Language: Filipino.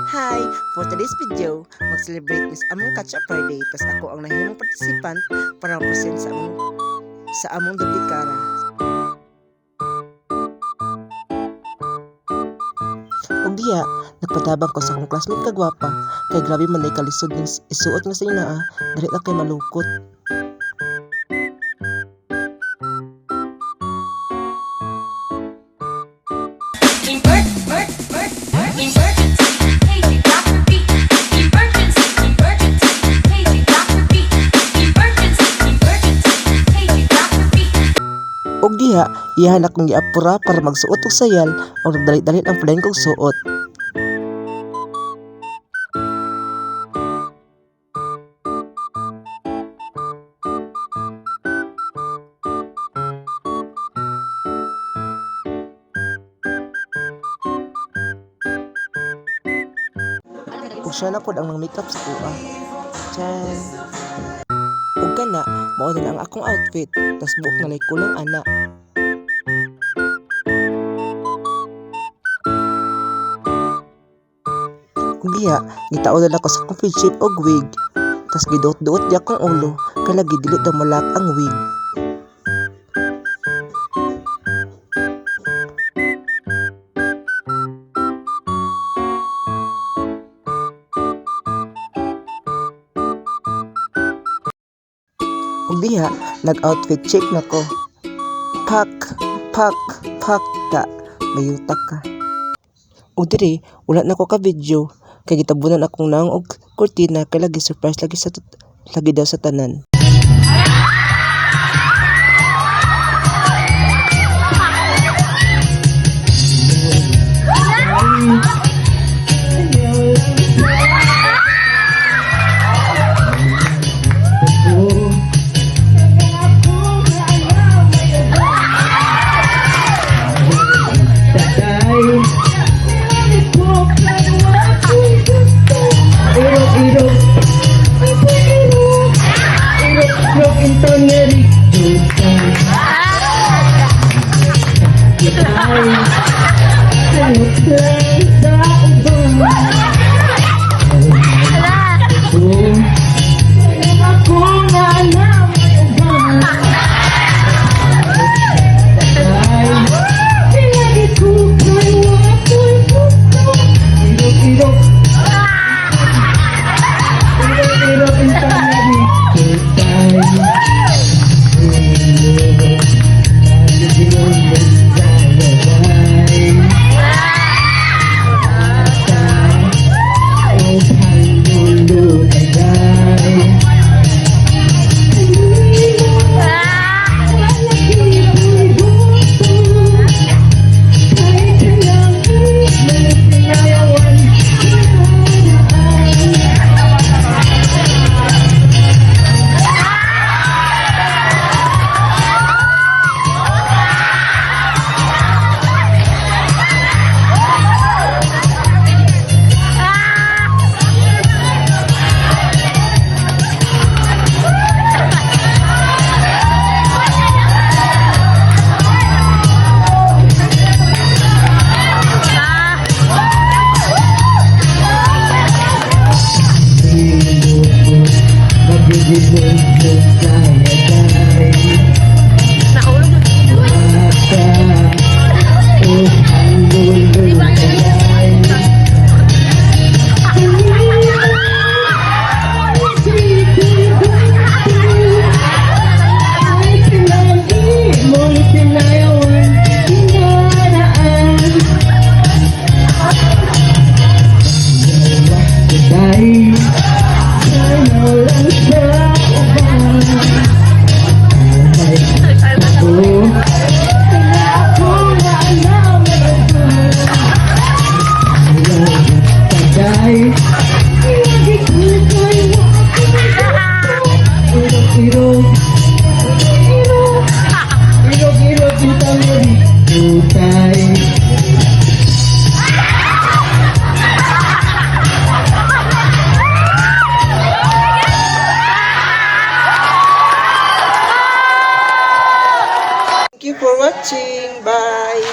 Hi! For today's video, mag-celebrate is among Catch-up Friday tas ako ang nahimong participant para mag-present sa among duplikara. Ug diha, nagpatabang ko sa akong classmate kagwapa kay grabe man day kalisod ning isuot nga sa inaa, dili na kay malukot. Og diha, iyahan akong giapura para magsuot og sayal o nagdalit-dalit ang plain kong suot. Ug siya na pod ang makeup sa kuha. Chan. Ug kana, mao na ang akong outfit, tas buok na lay kulang ana. Ug diha, gitaod na ako sa akong friendship og wig, tas giduot-duot di akong ulo, kay lagi dili daw malak ang wig. Ug diha, nag-outfit check na ko. Pak ta, mayutak ka. Ug diri, wala na ko ka video, kay gitabunan akong naong og kurtina kay lagi surprise lagi daw sa tanan. Thank you for watching. Bye.